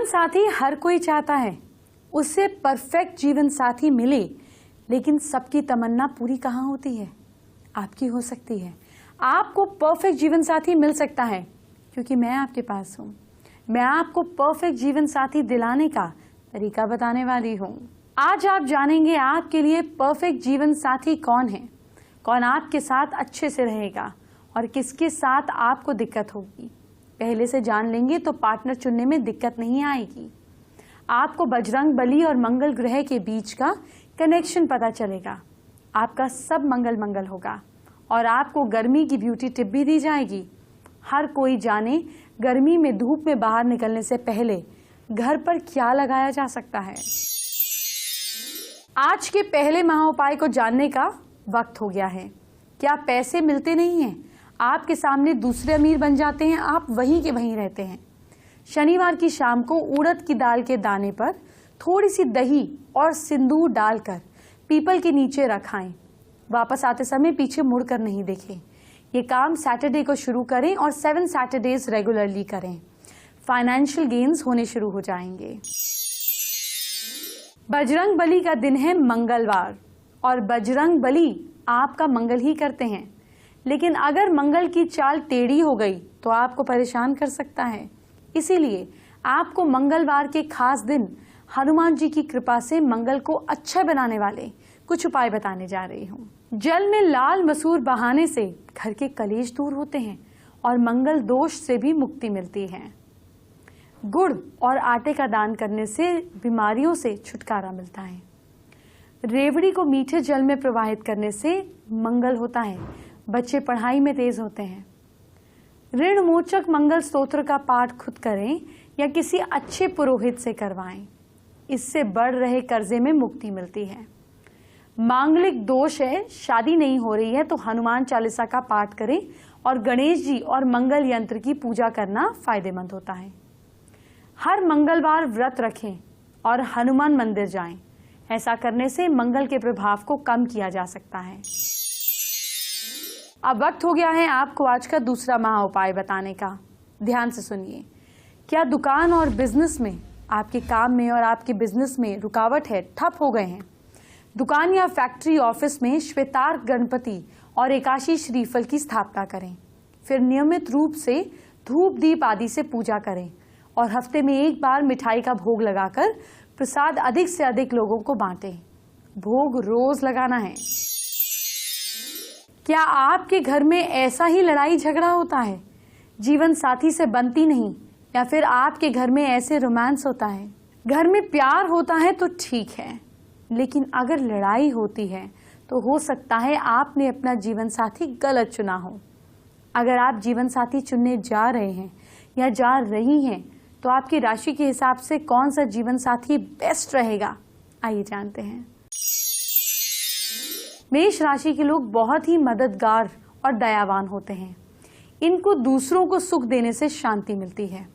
साथी हर कोई चाहता है उससे परफेक्ट जीवन साथी मिले, लेकिन सबकी तमन्ना पूरी कहाँ होती है? आपकी हो सकती है। आपको परफेक्ट जीवन साथी मिल सकता है क्योंकि मैं आपके पास हूँ। मैं आपको परफेक्ट जीवन साथी दिलाने का तरीका बताने वाली हूँ। आज आप जानेंगे आपके लिए परफेक्ट जीवन साथी कौन है, कौन आपके साथ अच्छे से रहेगा और किसके साथ आपको दिक्कत होगी। पहले से जान लेंगे तो पार्टनर चुनने में दिक्कत नहीं आएगी। आपको बजरंग बली और मंगल ग्रह के बीच का कनेक्शन पता चलेगा। आपका सब मंगल मंगल होगा और आपको गर्मी की ब्यूटी टिप भी दी जाएगी। हर कोई जाने गर्मी में धूप में बाहर निकलने से पहले घर पर क्या लगाया जा सकता है। आज के पहले महाउपाय को जानने का वक्त हो गया है। क्या पैसे मिलते नहीं हैं? आपके सामने दूसरे अमीर बन जाते हैं, आप वहीं के वहीं रहते हैं। शनिवार की शाम को उड़द की दाल के दाने पर थोड़ी सी दही और सिंदूर डालकर पीपल के नीचे रखाएं। वापस आते समय पीछे मुड़कर नहीं देखें। ये काम सैटरडे को शुरू करें और 7 सैटरडेज रेगुलरली करें। फाइनेंशियल गेन्स होने शुरू हो जाएंगे। बजरंग बली का दिन है मंगलवार और बजरंग बली आपका मंगल ही करते हैं, लेकिन अगर मंगल की चाल टेढ़ी हो गई तो आपको परेशान कर सकता है। इसीलिए आपको मंगलवार के खास दिन हनुमान जी की कृपा से मंगल को अच्छा बनाने वाले कुछ उपाय बताने जा रही हूँ। जल में लाल मसूर बहाने से घर के कलेश दूर होते हैं और मंगल दोष से भी मुक्ति मिलती है। गुड़ और आटे का दान करने से बीमारियों से छुटकारा मिलता है। रेवड़ी को मीठे जल में प्रवाहित करने से मंगल होता है। बच्चे पढ़ाई में तेज होते हैं। ऋण मोचक मंगल स्तोत्र का पाठ खुद करें या किसी अच्छे पुरोहित से करवाएं। इससे बढ़ रहे कर्जे में मुक्ति मिलती है। मांगलिक दोष है, शादी नहीं हो रही है तो हनुमान चालीसा का पाठ करें और गणेश जी और मंगल यंत्र की पूजा करना फायदेमंद होता है। हर मंगलवार व्रत रखें और हनुमान मंदिर जाएं। ऐसा करने से मंगल के प्रभाव को कम किया जा सकता है। अब वक्त हो गया है आपको आज का दूसरा महा उपाय बताने का। ध्यान से सुनिए। क्या दुकान और बिजनेस में, आपके काम में और आपके बिजनेस में रुकावट है, ठप हो गए हैं? दुकान या फैक्ट्री ऑफिस में श्वेतार्क गणपति और एकाशी श्रीफल की स्थापना करें। फिर नियमित रूप से धूप दीप आदि से पूजा करें और हफ्ते में एक बार मिठाई का भोग लगाकर प्रसाद अधिक से अधिक लोगों को बांटें। भोग रोज लगाना है। क्या आपके घर में ऐसा ही लड़ाई झगड़ा होता है, जीवन साथी से बनती नहीं, या फिर आपके घर में ऐसे रोमांस होता है? घर में प्यार होता है तो ठीक है, लेकिन अगर लड़ाई होती है तो हो सकता है आपने अपना जीवन साथी गलत चुना हो। अगर आप जीवन साथी चुनने जा रहे हैं या जा रही हैं तो आपकी राशि के हिसाब से कौन सा जीवन साथी बेस्ट रहेगा, आइए जानते हैं। मेष राशि के लोग बहुत ही मददगार और दयावान होते हैं। इनको दूसरों को सुख देने से शांति मिलती है।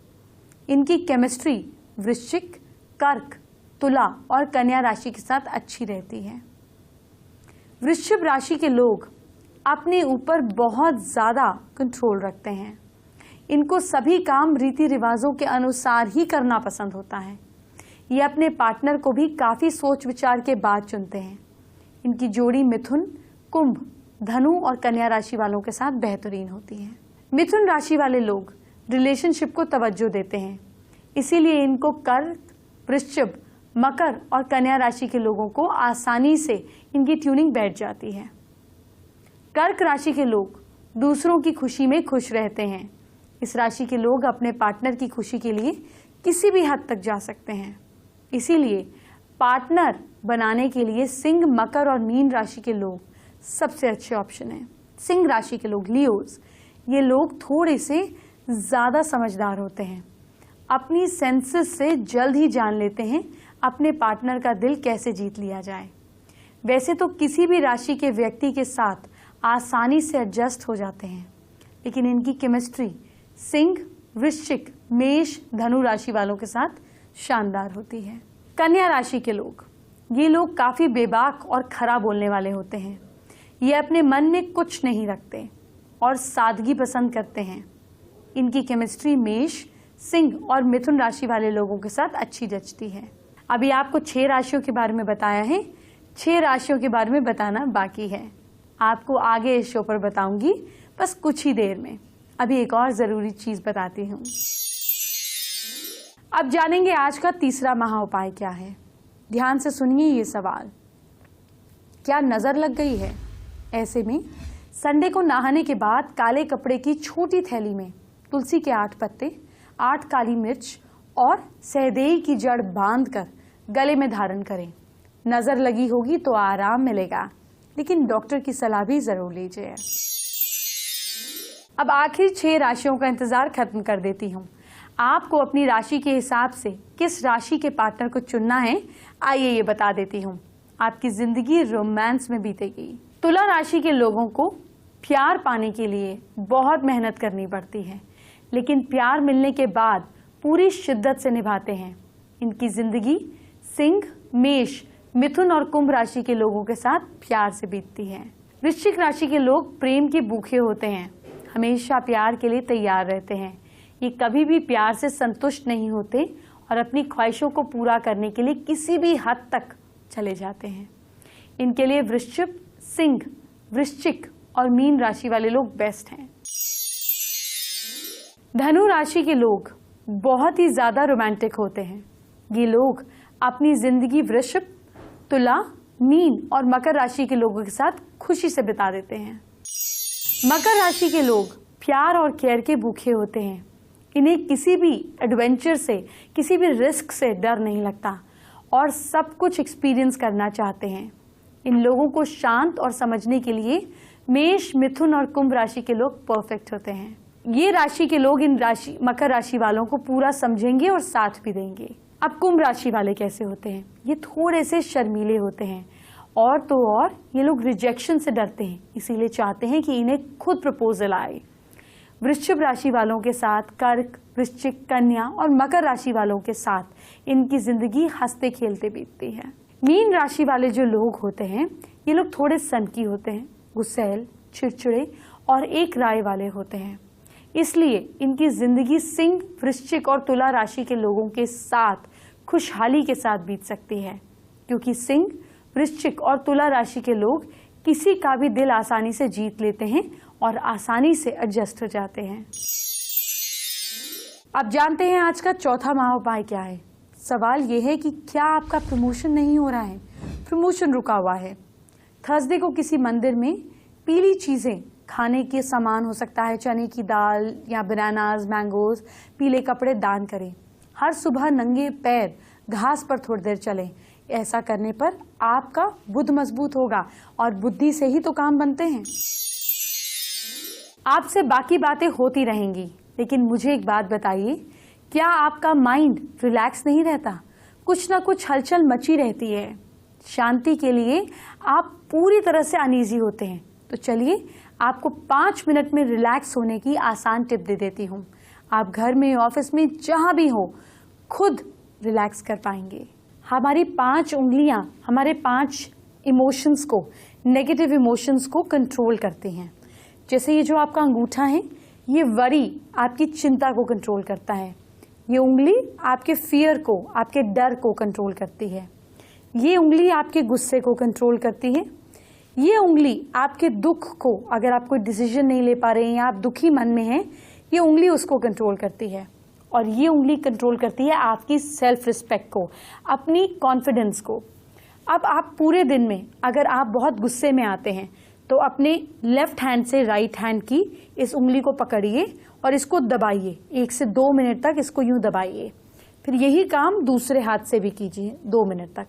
इनकी केमिस्ट्री वृश्चिक, कर्क, तुला और कन्या राशि के साथ अच्छी रहती है। वृश्चिक राशि के लोग अपने ऊपर बहुत ज्यादा कंट्रोल रखते हैं। इनको सभी काम रीति रिवाजों के अनुसार ही करना पसंद होता है। ये अपने पार्टनर को भी काफी सोच विचार के बाद चुनते हैं। इनकी जोड़ी मिथुन, कुंभ, धनु और कन्या राशि वालों के साथ बेहतरीन होती है। मिथुन राशि वाले लोग रिलेशनशिप को तवज्जो देते हैं, इसीलिए इनको कर्क, वृश्चिक, मकर और कन्या राशि के लोगों को आसानी से इनकी ट्यूनिंग बैठ जाती है। कर्क राशि के लोग दूसरों की खुशी में खुश रहते हैं। इस राशि के लोग अपने पार्टनर की खुशी के लिए किसी भी हद तक जा सकते हैं। इसीलिए पार्टनर बनाने के लिए सिंह, मकर और मीन राशि के लोग सबसे अच्छे ऑप्शन हैं। सिंह राशि के लोग, लियोज, ये लोग थोड़े से ज्यादा समझदार होते हैं। अपनी सेंसेस से जल्द ही जान लेते हैं अपने पार्टनर का दिल कैसे जीत लिया जाए। वैसे तो किसी भी राशि के व्यक्ति के साथ आसानी से एडजस्ट हो जाते हैं, लेकिन इनकी केमिस्ट्री सिंह, वृश्चिक, मेष, धनु राशि वालों के साथ शानदार होती है। कन्या राशि के लोग, ये लोग काफी बेबाक और खरा बोलने वाले होते हैं। ये अपने मन में कुछ नहीं रखते और सादगी पसंद करते हैं। इनकी केमिस्ट्री मेष, सिंह और मिथुन राशि वाले लोगों के साथ अच्छी जचती है। अभी आपको 6 राशियों के बारे में बताया है, 6 राशियों के बारे में बताना बाकी है। आपको आगे इस शो पर बताऊंगी, बस कुछ ही देर में। अभी एक और जरूरी चीज बताती हूँ। अब जानेंगे आज का तीसरा महा उपाय क्या है। ध्यान से सुनिए ये सवाल। क्या नजर लग गई है? ऐसे में संडे को नहाने के बाद काले कपड़े की छोटी थैली में तुलसी के 8 पत्ते, 8 काली मिर्च और सहदेई की जड़ बांधकर गले में धारण करें। नजर लगी होगी तो आराम मिलेगा, लेकिन डॉक्टर की सलाह भी जरूर लीजिए। अब आखिर 6 राशियों का इंतजार खत्म कर देती हूँ। आपको अपनी राशि के हिसाब से किस राशि के पार्टनर को चुनना है, आइए ये बता देती हूँ। आपकी जिंदगी रोमांस में बीतेगी। तुला राशि के लोगों को प्यार पाने के लिए बहुत मेहनत करनी पड़ती है, लेकिन प्यार मिलने के बाद पूरी शिद्दत से निभाते हैं। इनकी जिंदगी सिंह, मेष, मिथुन और कुंभ राशि के लोगों के साथ प्यार से बीतती है। वृश्चिक राशि के लोग प्रेम के भूखे होते हैं, हमेशा प्यार के लिए तैयार रहते हैं। ये कभी भी प्यार से संतुष्ट नहीं होते और अपनी ख्वाहिशों को पूरा करने के लिए किसी भी हद तक चले जाते हैं। इनके लिए वृश्चिक, सिंह, वृश्चिक और मीन राशि वाले लोग बेस्ट हैं। धनु राशि के लोग बहुत ही ज्यादा रोमांटिक होते हैं। ये लोग अपनी जिंदगी वृश्चिक, तुला, मीन और मकर राशि के लोगों के साथ खुशी से बिता देते हैं। मकर राशि के लोग प्यार और केयर के भूखे होते हैं। इन्हें किसी भी एडवेंचर से, किसी भी रिस्क से डर नहीं लगता और सब कुछ एक्सपीरियंस करना चाहते हैं। इन लोगों को शांत और समझने के लिए मेष, मिथुन और कुंभ राशि के लोग परफेक्ट होते हैं। ये राशि के लोग इन मकर राशि वालों को पूरा समझेंगे और साथ भी देंगे। अब कुंभ राशि वाले कैसे होते हैं? ये थोड़े से शर्मीले होते हैं और तो और ये लोग रिजेक्शन से डरते हैं, इसीलिए चाहते हैं कि इन्हें खुद प्रपोजल आए। वृश्चिक राशि वालों के साथ कर्क, वृश्चिक, कन्या और मकर राशि वालों के साथ इनकी जिंदगी हंसते खेलते बीतती है। मीन राशि वाले जो लोग होते हैं, ये लोग थोड़े सनकी होते हैं, गुस्सैल, चिड़चिड़े और एक राय वाले होते हैं। इसलिए इनकी जिंदगी सिंह, वृश्चिक और तुला राशि के लोगों के साथ खुशहाली के साथ बीत सकती है, क्योंकि सिंह, वृश्चिक और तुला राशि के लोग किसी का भी दिल आसानी से जीत लेते हैं और आसानी से एडजस्ट हो जाते हैं। अब जानते हैं आज का चौथा महा उपाय क्या है। सवाल यह है कि क्या आपका प्रमोशन नहीं हो रहा है, प्रमोशन रुका हुआ है। थर्सडे को किसी मंदिर में पीली चीजें, खाने के सामान हो सकता है, चने की दाल या बनानास, मैंगोज, पीले कपड़े दान करें। हर सुबह नंगे पैर घास पर थोड़ी देर चलें। ऐसा करने पर आपका बुद्ध मजबूत होगा और बुद्धि से ही तो काम बनते हैं। आपसे बाकी बातें होती रहेंगी, लेकिन मुझे एक बात बताइए, क्या आपका माइंड रिलैक्स नहीं रहता? कुछ ना कुछ हलचल मची रहती है। शांति के लिए आप पूरी तरह से अनईजी होते हैं। तो चलिए आपको 5 मिनट में रिलैक्स होने की आसान टिप दे देती हूँ। आप घर में, ऑफिस में, जहां भी हो, खुद रिलैक्स कर पाएंगे। हमारी 5 उंगलियां हमारे 5 इमोशंस को, नेगेटिव इमोशंस को कंट्रोल करती हैं। जैसे ये जो आपका अंगूठा है, ये वरी, आपकी चिंता को कंट्रोल करता है। ये उंगली आपके फियर को, आपके डर को कंट्रोल करती है। ये उंगली आपके गुस्से को कंट्रोल करती है। ये उंगली आपके दुख को, अगर आप कोई डिसीजन नहीं ले पा रहे हैं या आप दुखी मन में हैं, ये उंगली उसको कंट्रोल करती है। और ये उंगली कंट्रोल करती है आपकी सेल्फ रिस्पेक्ट को, अपनी कॉन्फिडेंस को। अब आप पूरे दिन में अगर आप बहुत गुस्से में आते हैं तो अपने लेफ्ट हैंड से राइट हैंड की इस उंगली को पकड़िए और इसको दबाइए। 1 से 2 मिनट तक इसको यूं दबाइए। फिर यही काम दूसरे हाथ से भी कीजिए 2 मिनट तक।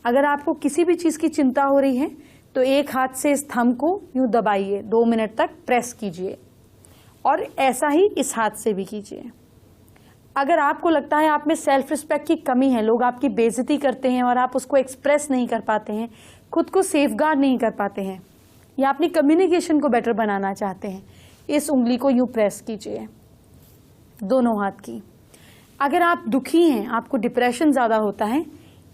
अगर आपको किसी भी चीज की चिंता हो रही है तो एक हाथ से इस थंब को यूं दबाइए, 2 मिनट तक प्रेस कीजिए और ऐसा ही इस हाथ से भी कीजिए। अगर आपको लगता है आप में सेल्फ रिस्पेक्ट की कमी है, लोग आपकी बेइज्जती करते हैं और आप उसको एक्सप्रेस नहीं कर पाते हैं, खुद को सेफगार्ड नहीं कर पाते हैं, या अपनी कम्युनिकेशन को बेटर बनाना चाहते हैं, इस उंगली को यूं प्रेस कीजिए, दोनों हाथ की। अगर आप दुखी हैं, आपको डिप्रेशन ज्यादा होता है,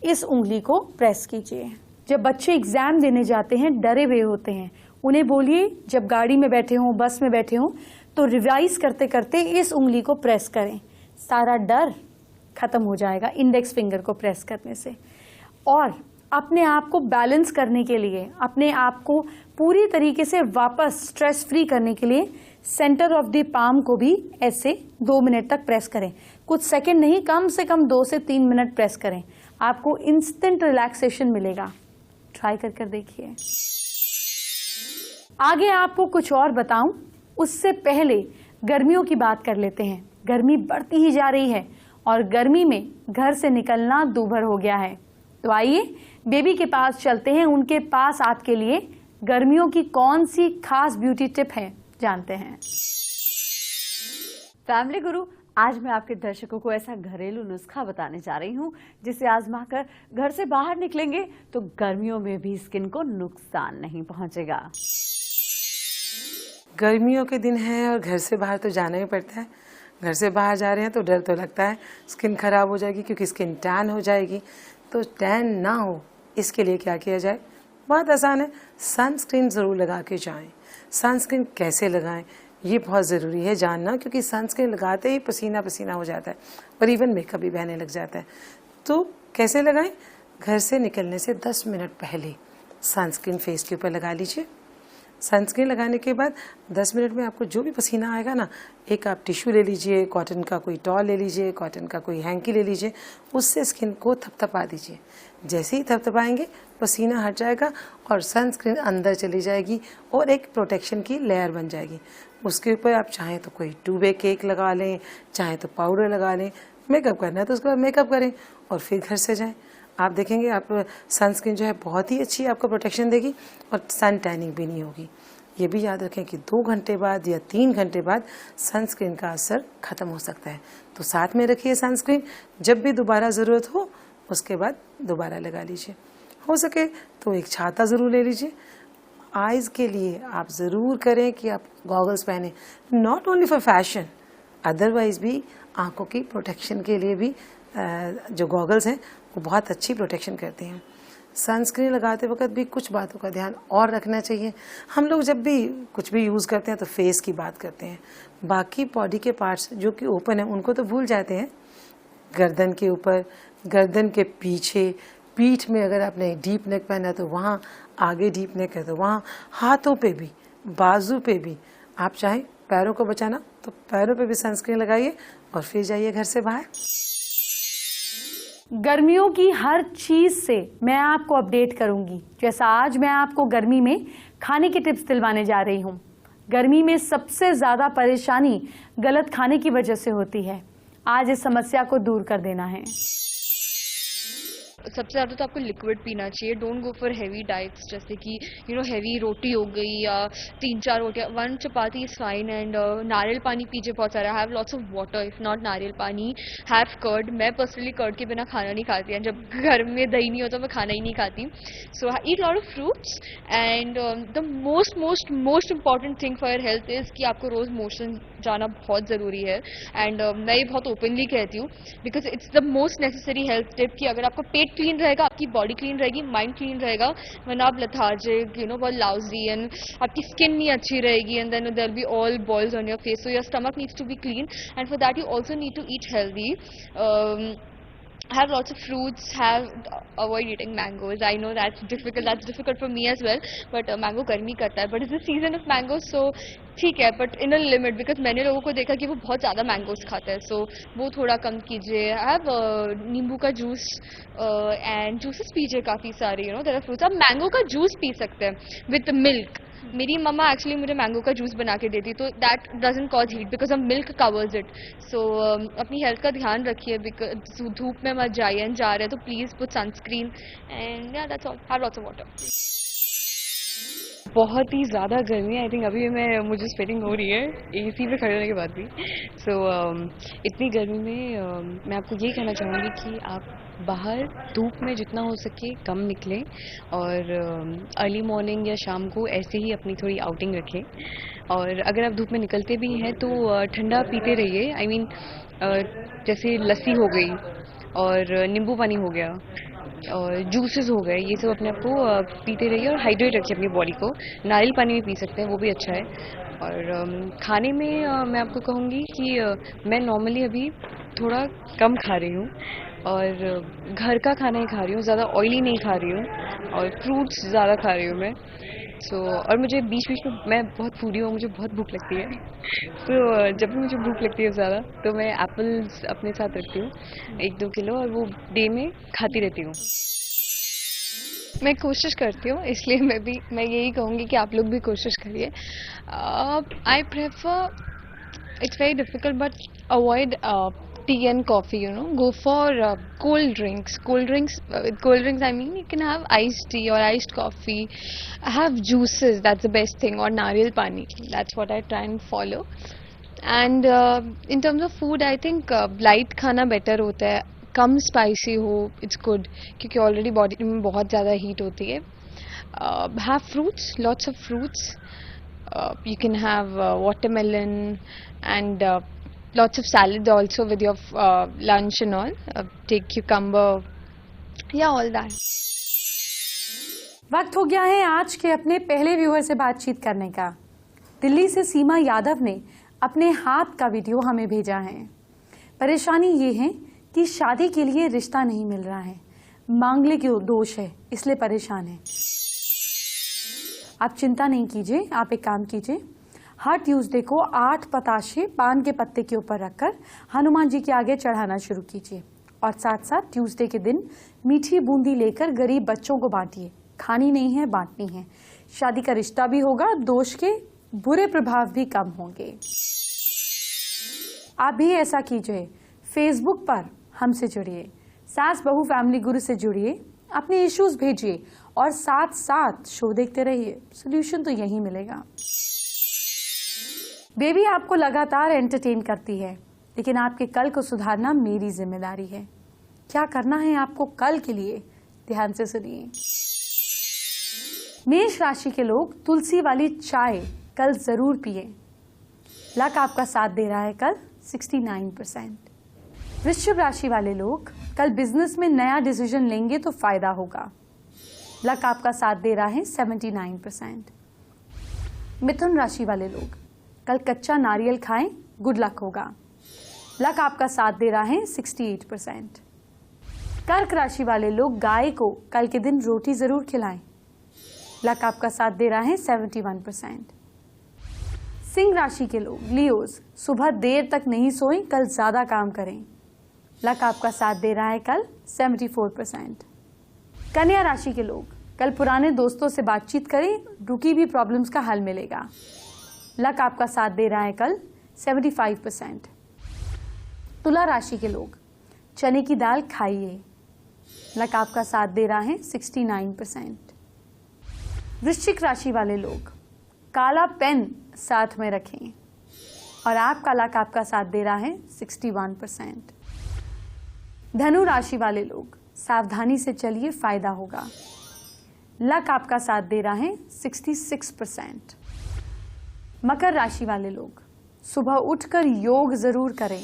इस उंगली को प्रेस कीजिए। जब बच्चे एग्जाम देने जाते हैं, डरे हुए होते हैं, उन्हें बोलिए जब गाड़ी में बैठे हों, बस में बैठे हों, तो रिवाइज करते करते इस उंगली को प्रेस करें। सारा डर खत्म हो जाएगा इंडेक्स फिंगर को प्रेस करने से। और अपने आप को बैलेंस करने के लिए, अपने आप को पूरी तरीके से वापस स्ट्रेस फ्री करने के लिए सेंटर ऑफ द पाम को भी ऐसे 2 मिनट तक प्रेस करें। कुछ सेकंड नहीं, कम से कम 2 से 3 मिनट प्रेस करें, आपको इंस्टेंट रिलैक्सेशन मिलेगा। ट्राई कर देखिए। आगे आपको कुछ और बताऊं, उससे पहले गर्मियों की बात कर लेते हैं। गर्मी बढ़ती ही जा रही है और गर्मी में घर से निकलना दूभर हो गया है। तो आइए बेबी के पास चलते हैं, उनके पास आपके लिए गर्मियों की कौन सी खास ब्यूटी टिप है जानते हैं। फैमिली गुरु, आज मैं आपके दर्शकों को ऐसा घरेलू नुस्खा बताने जा रही हूँ जिसे आजमाकर घर से बाहर निकलेंगे तो गर्मियों में भी स्किन को नुकसान नहीं पहुंचेगा। गर्मियों के दिन हैं और घर से बाहर तो जाना ही पड़ता है। घर से बाहर जा रहे हैं तो डर तो लगता है स्किन खराब हो जाएगी, क्योंकि स्किन टैन हो जाएगी। तो टैन ना हो इसके लिए क्या किया जाए? बहुत आसान है, सनस्क्रीन ज़रूर लगा के जाएं। सनस्क्रीन कैसे लगाएं ये बहुत ज़रूरी है जानना, क्योंकि सनस्क्रीन लगाते ही पसीना पसीना हो जाता है और इवन मेकअप भी बहने लग जाता है। तो कैसे लगाएं? घर से निकलने से 10 मिनट पहले सनस्क्रीन फेस के ऊपर लगा लीजिए। सनस्क्रीन लगाने के बाद 10 मिनट में आपको जो भी पसीना आएगा ना, एक आप टिश्यू ले लीजिए, कॉटन का कोई टॉल ले लीजिए, कॉटन का कोई हैंकी ले लीजिए, उससे स्किन को थपथपा दीजिए। जैसे ही थपथपाएंगे पसीना हट जाएगा और सनस्क्रीन अंदर चली जाएगी और एक प्रोटेक्शन की लेयर बन जाएगी। उसके ऊपर आप चाहें तो कोई 2 वे केक लगा लें, चाहें तो पाउडर लगा लें। मेकअप करना है तो उसके बाद मेकअप करें और फिर घर से जाएं। आप देखेंगे आप सनस्क्रीन जो है बहुत ही अच्छी आपको प्रोटेक्शन देगी और सन टैनिंग भी नहीं होगी। ये भी याद रखें कि 2 घंटे बाद या 3 घंटे बाद सनस्क्रीन का असर ख़त्म हो सकता है। तो साथ में रखिए सनस्क्रीन, जब भी दोबारा ज़रूरत हो उसके बाद दोबारा लगा लीजिए। हो सके तो एक छाता ज़रूर ले लीजिए। आइज़ के लिए आप ज़रूर करें कि आप गॉगल्स पहने, not only for fashion, otherwise भी आँखों की प्रोटेक्शन के लिए भी जो गॉगल्स हैं वो बहुत अच्छी प्रोटेक्शन करते हैं। सनस्क्रीन लगाते वक्त भी कुछ बातों का ध्यान और रखना चाहिए। हम लोग जब भी कुछ भी यूज़ करते हैं तो फेस की बात करते हैं, बाकी बॉडी के पार्ट्स जो कि ओपन है उनको तो भूल जाते हैं। गर्दन के ऊपर, गर्दन के पीछे, पीठ में अगर आपने डीप नेक पहना है तो वहाँ आगे डीप नेक है तो वहाँ, हाथों पे भी, बाजू पे भी। आप चाहें पैरों को बचाना तो पैरों पे भी सनस्क्रीन लगाइए और फिर जाइए घर से बाहर। गर्मियों की हर चीज से मैं आपको अपडेट करूंगी। जैसा आज मैं आपको गर्मी में खाने की टिप्स दिलवाने जा रही हूं। गर्मी में सबसे ज्यादा परेशानी गलत खाने की वजह से होती है। आज इस समस्या को दूर कर देना है। सबसे ज़्यादा तो आपको लिक्विड पीना चाहिए। Don't go for heavy diets, जैसे कि हैवी रोटी हो गई या 3-4 रोटियाँ, 1 चपाती इज़ फाइन। एंड नारियल पानी पीजिए बहुत सारा। Have lots of water, if not नारियल पानी हैव कर्ड। मैं पर्सनली कर्ड के बिना खाना नहीं खाती, एंड जब घर में दही नहीं होता मैं खाना ही नहीं खाती। So eat lot of fruits. And the most important thing for your health is कि आपको रोज़ मोशन जाना बहुत ज़रूरी है। एंड मैं ये बहुत ओपनली कहती हूँ, because it's the most necessary health tip कि अगर आपका पेट क्लीन रहेगा, आपकी बॉडी क्लीन रहेगी, माइंड क्लीन रहेगा, वरना आप लथार्जिक, बहुत लाउजी, एंड आपकी स्किन नहीं अच्छी रहेगी, and then there will be all balls on your face. So your stomach needs to be clean, and for that you also need to eat healthy. Have lots of fruits, avoid eating mangoes. I know that's difficult for me as well, but mango गर्मी करता है, but it's the season of mangoes, so ठीक है, but in a limit, because मैंने लोगों को देखा कि वो बहुत ज़्यादा मैंगोस खाते हैं, so वो थोड़ा कम कीजिए। have नींबू का जूस and juices पीजिए काफ़ी सारे, there are fruits। आप मैंगो का जूस पी सकते हैं with milk। मेरी मम्मा एक्चुअली मुझे मैंगो का जूस बना के देती, तो that doesn't cause heat because of milk covers it. सो अपनी हेल्थ का ध्यान रखिए, बिकॉज धूप में मत जाइए, एंड जा रहे हैं तो प्लीज़ पुट सनस्क्रीन, एंड या that's all. Have lots of water. बहुत ही ज़्यादा गर्मी है। आई थिंक अभी मुझे स्वेटिंग हो रही है एसी पे खड़े होने के बाद भी। सो इतनी गर्मी में मैं आपको ये कहना चाहूँगी कि आप बाहर धूप में जितना हो सके कम निकलें, और अर्ली मॉर्निंग या शाम को ऐसे ही अपनी थोड़ी आउटिंग रखें। और अगर आप धूप में निकलते भी हैं तो ठंडा पीते रहिए। आई मीन जैसे लस्सी हो गई और नींबू पानी हो गया और जूसेस हो गए, ये सब अपने आप को पीते रहिए और हाइड्रेट रखिए अपनी बॉडी को। नारियल पानी भी पी सकते हैं, वो भी अच्छा है। और खाने में मैं आपको कहूँगी कि मैं नॉर्मली अभी थोड़ा कम खा रही हूँ और घर का खाना ही खा रही हूँ, ज़्यादा ऑयली नहीं खा रही हूँ और फ्रूट्स ज़्यादा खा रही हूँ मैं। और मुझे बीच बीच में, मैं बहुत फूडी हूँ, मुझे बहुत भूख लगती है। जब भी मुझे भूख लगती है ज़्यादा तो मैं एप्पल्स अपने साथ रखती हूँ 1-2 किलो, और वो डे में खाती रहती हूँ। मैं कोशिश करती हूँ, इसलिए मैं यही कहूँगी कि आप लोग भी कोशिश करिए। I prefer, it's very difficult, but avoid tea and coffee, go for cold drinks. With cold drinks I mean you can have iced tea or iced coffee, have juices, that's the best thing, or nariyal pani, that's what I try and follow. And in terms of food I think light खाना better होता है, कम spicy हो, it's good, क्योंकि already body में बहुत ज़्यादा heat होती है. Have fruits, lots of fruits. You can have watermelon and lots of salad also with your lunch and all. Take cucumber, yeah, all that. वक्त हो गया है आज के अपने पहले व्यूअर से बातचीत करने का। दिल्ली से सीमा यादव ने अपने हाथ का वीडियो हमें भेजा है। परेशानी ये है कि शादी के लिए रिश्ता नहीं मिल रहा है, मांगलिक दोष है, इसलिए परेशान है। आप चिंता नहीं कीजिए, आप एक काम कीजिए, हर ट्यूसडे को 8 पताशे पान के पत्ते के ऊपर रखकर हनुमान जी के आगे चढ़ाना शुरू कीजिए, और साथ साथ ट्यूसडे के दिन मीठी बूंदी लेकर गरीब बच्चों को बांटिए। खानी नहीं है, बांटनी है। शादी का रिश्ता भी होगा, दोष के बुरे प्रभाव भी कम होंगे। आप भी ऐसा कीजिए, फेसबुक पर हमसे जुड़िए, सास बहू फैमिली गुरु से जुड़िए, अपने इश्यूज भेजिए और साथ साथ शो देखते रहिए, सोल्यूशन तो यही मिलेगा। बेबी आपको लगातार एंटरटेन करती है, लेकिन आपके कल को सुधारना मेरी जिम्मेदारी है। क्या करना है आपको कल के लिए, ध्यान से सुनिए। मेष राशि के लोग तुलसी वाली चाय कल जरूर पिए। लक आपका साथ दे रहा है कल 69%। वृश्चिक राशि वाले लोग कल बिजनेस में नया डिसीजन लेंगे तो फायदा होगा। लक आपका साथ दे रहा है 79%। मिथुन राशि वाले लोग कल कच्चा नारियल खाएं, गुड लक होगा। लक आपका साथ दे रहा है 68%। कर्क राशि वाले लोग गाय को कल के दिन रोटी जरूर खिलाएं। लक आपका साथ दे रहा है 71%। सिंह राशि के लोग लियोज सुबह देर तक नहीं सोएं, कल ज्यादा काम करें। लक आपका साथ दे रहा है कल 74%। कन्या राशि के लोग कल पुराने दोस्तों से बातचीत करें, रुकी भी प्रॉब्लम्स का हल मिलेगा। लक आपका साथ दे रहा है कल 75%। तुला राशि के लोग चने की दाल खाइए। लक आपका साथ दे रहा है 69%। वृश्चिक राशि वाले लोग काला पेन साथ में रखें, और आपका लक आपका साथ दे रहा है 61%। धनु राशि वाले लोग सावधानी से चलिए, फायदा होगा। लक आपका साथ दे रहा है 66%। मकर राशि वाले लोग सुबह उठकर योग जरूर करें।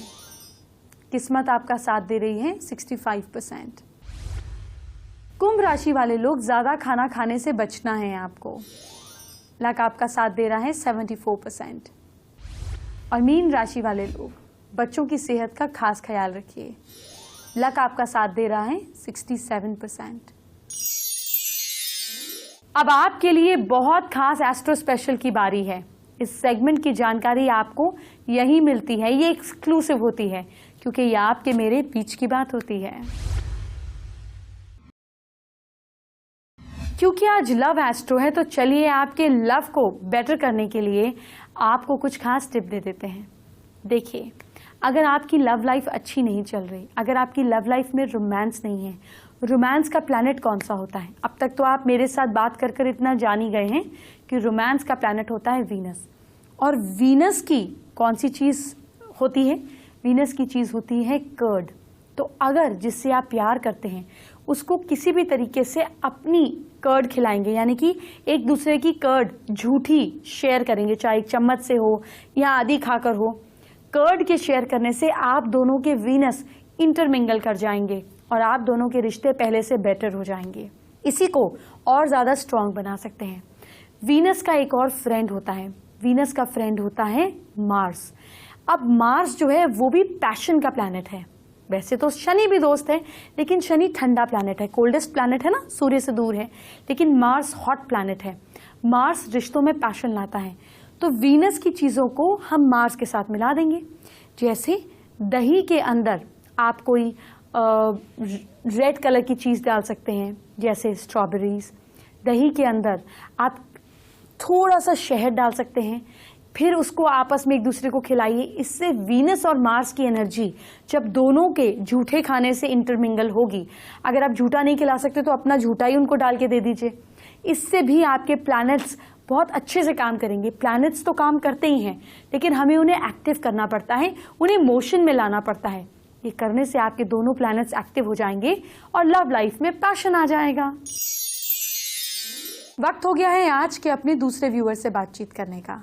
किस्मत आपका साथ दे रही है 65%। कुंभ राशि वाले लोग ज्यादा खाना खाने से बचना है आपको। लक आपका साथ दे रहा है 74%। और मीन राशि वाले लोग बच्चों की सेहत का खास ख्याल रखिए। लक आपका साथ दे रहा है 67%। अब आपके लिए बहुत खास एस्ट्रो स्पेशल की बारी है। इस सेगमेंट की जानकारी आपको यही मिलती है, ये एक्सक्लूसिव होती है, क्योंकि ये आपके मेरे बीच की बात होती है। क्योंकि आज लव एस्ट्रो है, तो चलिए आपके लव को बेटर करने के लिए आपको कुछ खास टिप दे देते हैं। देखिए, अगर आपकी लव लाइफ अच्छी नहीं चल रही, अगर आपकी लव लाइफ में रोमांस नहीं है, रोमांस का प्लैनेट कौन सा होता है? अब तक तो आप मेरे साथ बात कर कर इतना जान ही गए हैं कि रोमांस का प्लैनेट होता है वीनस। और वीनस की कौन सी चीज़ होती है? वीनस की चीज़ होती है कर्ड। तो अगर जिससे आप प्यार करते हैं उसको किसी भी तरीके से अपनी कर्ड खिलाएंगे, यानी कि एक दूसरे की कर्ड झूठी शेयर करेंगे, चाहे एक चम्मच से हो या आधी खाकर हो, कर्ड के शेयर करने से आप दोनों के वीनस इंटरमिंगल कर जाएंगे और आप दोनों के रिश्ते पहले से बेटर हो जाएंगे। इसी को और ज़्यादा स्ट्रांग बना सकते हैं। वीनस का एक और फ्रेंड होता है, वीनस का फ्रेंड होता है मार्स। अब मार्स जो है वो भी पैशन का प्लैनेट है। वैसे तो शनि भी दोस्त है, लेकिन शनि ठंडा प्लैनेट है, कोल्डेस्ट प्लैनेट है ना, सूर्य से दूर है। लेकिन मार्स हॉट प्लैनेट है। मार्स रिश्तों में पैशन लाता है। तो वीनस की चीज़ों को हम मार्स के साथ मिला देंगे। जैसे दही के अंदर आप कोई रेड कलर की चीज़ डाल सकते हैं, जैसे स्ट्रॉबेरीज। दही के अंदर आप थोड़ा सा शहद डाल सकते हैं, फिर उसको आपस में एक दूसरे को खिलाइए। इससे वीनस और मार्स की एनर्जी जब दोनों के झूठे खाने से इंटरमिंगल होगी, अगर आप झूठा नहीं खिला सकते तो अपना झूठा ही उनको डाल के दे दीजिए। इससे भी आपके प्लैनेट्स बहुत अच्छे से काम करेंगे। प्लैनेट्स तो काम करते ही हैं, लेकिन हमें उन्हें एक्टिव करना पड़ता है, उन्हें मोशन में लाना पड़ता है। ये करने से आपके दोनों प्लैनेट्स एक्टिव हो जाएंगे और लव लाइफ में पैशन आ जाएगा। वक्त हो गया है आज के अपने दूसरे व्यूअर से बातचीत करने का।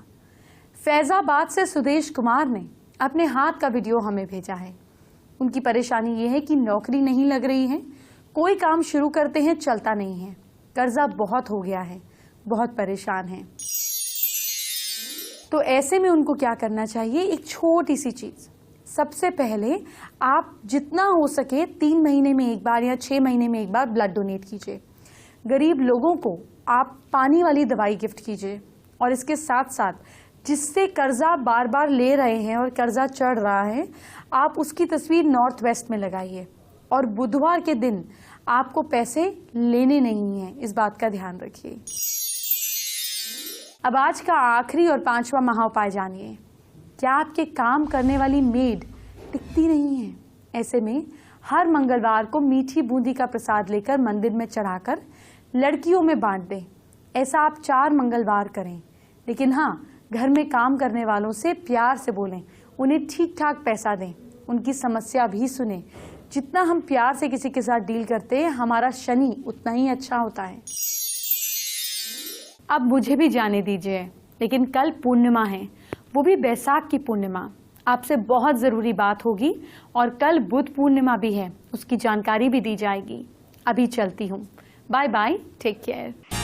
फैजाबाद से सुदेश कुमार ने अपने हाथ का वीडियो हमें भेजा है। उनकी परेशानी ये है कि नौकरी नहीं लग रही है, कोई काम शुरू करते हैं चलता नहीं है, कर्जा बहुत हो गया है, बहुत परेशान है। तो ऐसे में उनको क्या करना चाहिए? एक छोटी सी चीज। सबसे पहले आप जितना हो सके 3 महीने में एक बार या 6 महीने में एक बार ब्लड डोनेट कीजिए। गरीब लोगों को आप पानी वाली दवाई गिफ्ट कीजिए। और इसके साथ साथ जिससे कर्जा बार बार ले रहे हैं और कर्जा चढ़ रहा है, आप उसकी तस्वीर नॉर्थ वेस्ट में लगाइए। और बुधवार के दिन आपको पैसे लेने नहीं हैं, इस बात का ध्यान रखिए। अब आज का आखिरी और 5वां महाउपाय जानिए। क्या आपके काम करने वाली मेड टिकती नहीं है? ऐसे में हर मंगलवार को मीठी बूंदी का प्रसाद लेकर मंदिर में चढ़ाकर लड़कियों में बांट दें। ऐसा आप 4 मंगलवार करें। लेकिन हाँ, घर में काम करने वालों से प्यार से बोलें, उन्हें ठीक ठाक पैसा दें, उनकी समस्या भी सुनें। जितना हम प्यार से किसी के साथ डील करते हैं, हमारा शनि उतना ही अच्छा होता है। अब मुझे भी जाने दीजिए, लेकिन कल पूर्णिमा है, वो भी बैसाख की पूर्णिमा। आपसे बहुत ज़रूरी बात होगी और कल बुध पूर्णिमा भी है, उसकी जानकारी भी दी जाएगी। अभी चलती हूँ। Bye bye, take care.